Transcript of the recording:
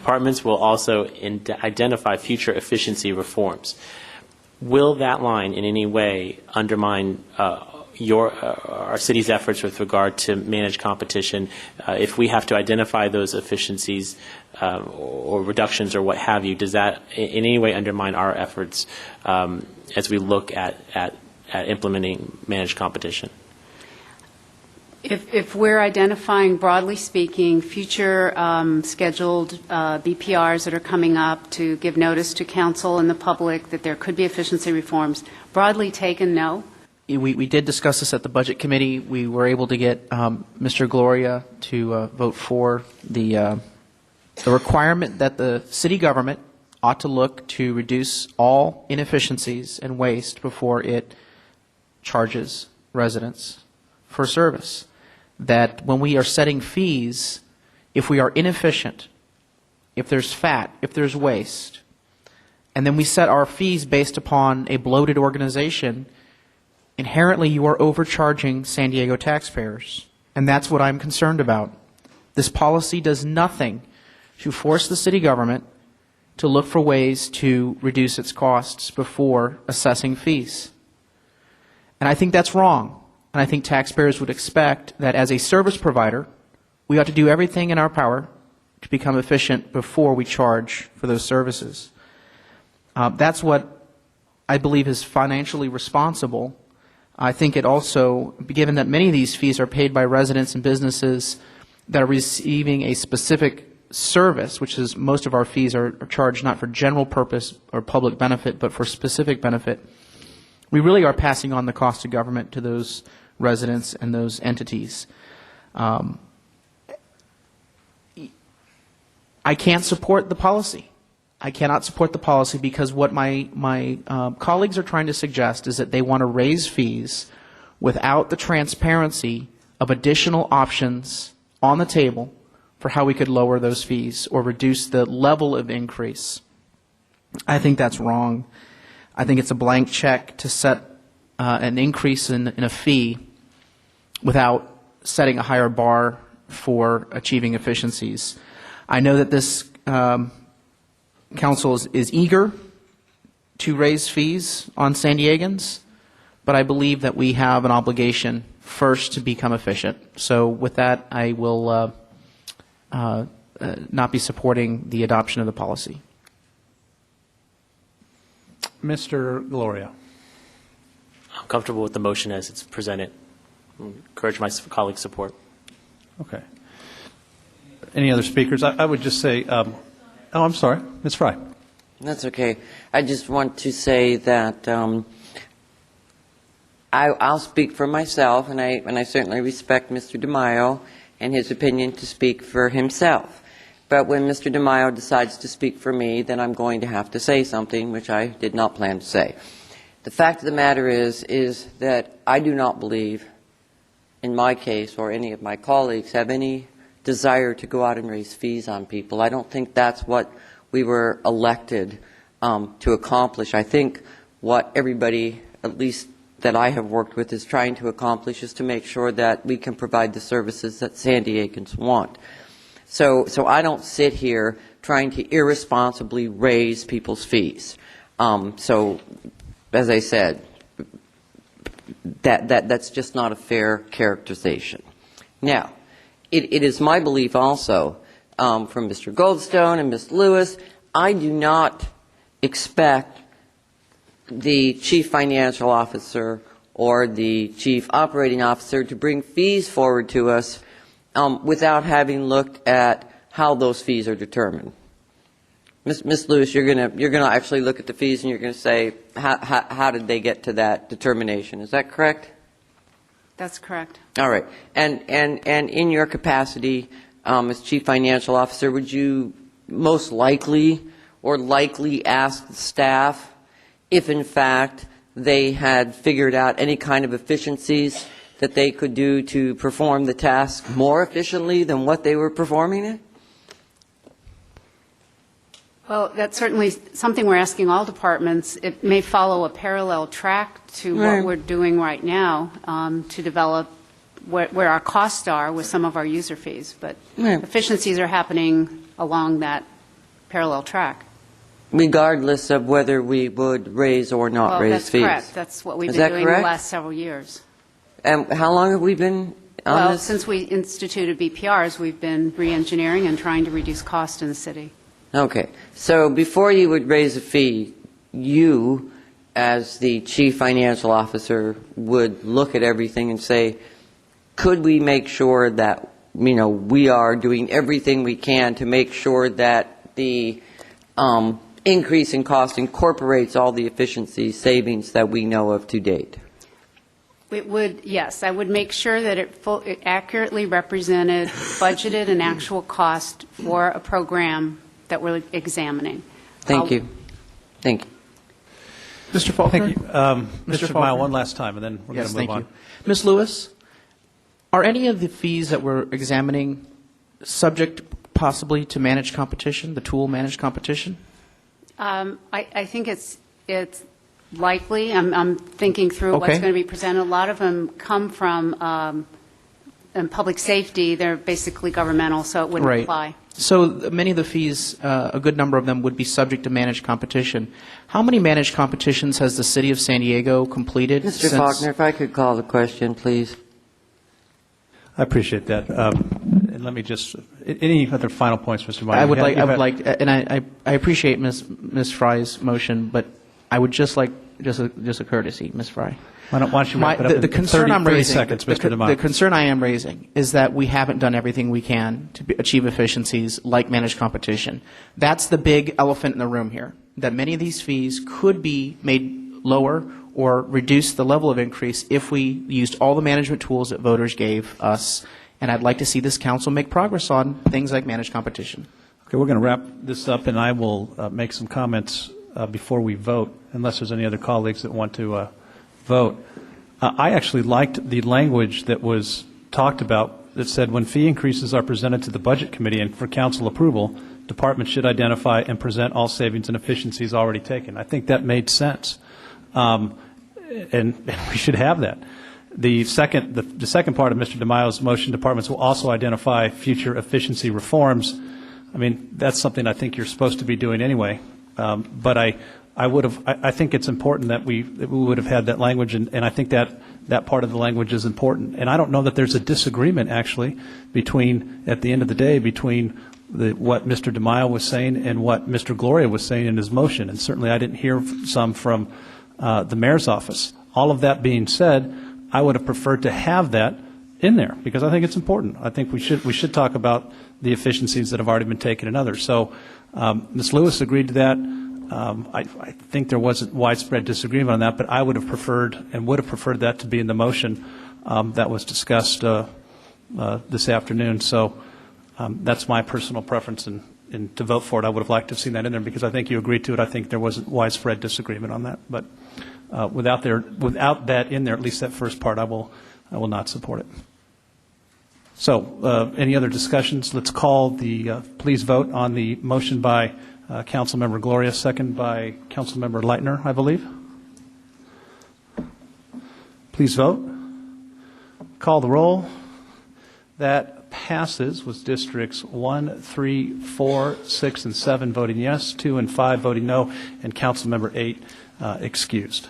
departments will also identify future efficiency reforms. Will that line in any way undermine our city's efforts with regard to manage competition? If we have to identify those efficiencies or reductions or what have you, does that in any way undermine our efforts as we look at implementing managed competition? If we're identifying, broadly speaking, future scheduled BPRs that are coming up to give notice to council and the public that there could be efficiency reforms, broadly taken, no. We did discuss this at the Budget Committee. We were able to get Mr. Gloria to vote for the requirement that the city government ought to look to reduce all inefficiencies and waste before it charges residents for service. That when we are setting fees, if we are inefficient, if there's fat, if there's waste, and then we set our fees based upon a bloated organization, inherently you are overcharging San Diego taxpayers. And that's what I'm concerned about. This policy does nothing to force the city government to look for ways to reduce its costs before assessing fees. And I think that's wrong. And I think taxpayers would expect that as a service provider, we ought to do everything in our power to become efficient before we charge for those services. That's what I believe is financially responsible. I think it also, given that many of these fees are paid by residents and businesses that are receiving a specific service, which is most of our fees are charged not for general purpose or public benefit, but for specific benefit, we really are passing on the cost of government to those residents and those entities. I can't support the policy. I cannot support the policy because what my colleagues are trying to suggest is that they want to raise fees without the transparency of additional options on the table for how we could lower those fees or reduce the level of increase. I think that's wrong. I think it's a blank check to set an increase in a fee without setting a higher bar for achieving efficiencies. I know that this council is eager to raise fees on San Diegans, but I believe that we have an obligation first to become efficient. So with that, I will not be supporting the adoption of the policy. Mr. Gloria. I'm comfortable with the motion as it's presented. I encourage my colleagues' support. Okay. Any other speakers? I would just say, oh, I'm sorry, Ms. Fry. That's okay. I just want to say that I'll speak for myself, and I certainly respect Mr. DeMaio and his opinion to speak for himself. But when Mr. DeMaio decides to speak for me, then I'm going to have to say something which I did not plan to say. The fact of the matter is that I do not believe, in my case or any of my colleagues, have any desire to go out and raise fees on people. I don't think that's what we were elected to accomplish. I think what everybody, at least that I have worked with, is trying to accomplish is to make sure that we can provide the services that San Diegans want. So I don't sit here trying to irresponsibly raise people's fees. So, as I said, that's just not a fair characterization. Now, it is my belief also, from Mr. Goldstone and Ms. Lewis, I do not expect the Chief Financial Officer or the Chief Operating Officer to bring fees forward to us without having looked at how those fees are determined. Ms. Lewis, you're gonna actually look at the fees and you're going to say how did they get to that determination? Is that correct? That's correct. All right. And in your capacity as Chief Financial Officer, would you most likely or likely ask the staff if in fact they had figured out any kind of efficiencies that they could do to perform the task more efficiently than what they were performing it? Well, that's certainly something we're asking all departments. It may follow a parallel track to what we're doing right now to develop where our costs are with some of our user fees. But efficiencies are happening along that parallel track. Regardless of whether we would raise or not Well, raise that's fees. correct. That's what we've Is been that doing correct? the last several years. And how long have we been on Well, this? since we instituted BPRs, we've been re-engineering and trying to reduce cost in the city. Okay, so before you would raise a fee, you, as the chief financial officer, would look at everything and say, could we make sure that, we are doing everything we can to make sure that the increase in cost incorporates all the efficiency savings that we know of to date? It would, yes, I would make sure that it accurately represented budgeted and actual cost for a program that we're examining. Thank you. Thank you. Mr. Faulkner? Thank you. Mr. Faulkner? Mile, one last time, and then we're going Yes, to move thank on. you. Ms. Lewis, are any of the fees that we're examining subject possibly to managed competition, the tool managed competition? I think it's likely. I'm thinking through what's Okay. going to be presented. A lot of them come from in public safety. They're basically governmental, so it wouldn't Right. apply. So many of the fees, a good number of them would be subject to managed competition. How many managed competitions has the city of San Diego completed? Mr. Faulkner, if I could call the question, please. I appreciate that. And let me just, any other final points, Mr. Mile? I would like, and I appreciate Ms. Fry's motion, but I would just like, just a courtesy, Ms. Fry. Why don't you wrap it up The in concern 30 I'm raising, seconds, Mr. DeMaio? the concern I am raising is that we haven't done everything we can to achieve efficiencies like managed competition. That's the big elephant in the room here, that many of these fees could be made lower or reduce the level of increase if we used all the management tools that voters gave us. And I'd like to see this council make progress on things like managed competition. Okay, we're going to wrap this up, and I will make some comments before we vote, unless there's any other colleagues that want to vote. I actually liked the language that was talked about that said when fee increases are presented to the Budget Committee and for council approval, departments should identify and present all savings and efficiencies already taken. I think that made sense, and we should have that. The second part of Mr. DeMaio's motion, departments will also identify future efficiency reforms. I mean, that's something I think you're supposed to be doing anyway. But I think it's important that we would have had that language, and I think that part of the language is important. And I don't know that there's a disagreement actually at the end of the day, between what Mr. DeMaio was saying and what Mr. Gloria was saying in his motion. And certainly I didn't hear some from the mayor's office. All of that being said, I would have preferred to have that in there because I think it's important. I think we should talk about the efficiencies that have already been taken in others. So Ms. Lewis agreed to that. I think there wasn't widespread disagreement on that, but I would have preferred that to be in the motion that was discussed this afternoon. So that's my personal preference, and to vote for it, I would have liked to have seen that in there because I think you agreed to it. I think there wasn't widespread disagreement on that, but without that in there, at least that first part, I will not support it. So, any other discussions? Let's call please vote on the motion by Councilmember Gloria, second by Councilmember Leitner, I believe. Please vote. Call the roll. That passes with districts 1, 3, 4, 6, and 7 voting yes, 2 and 5 voting no, and Councilmember 8 excused.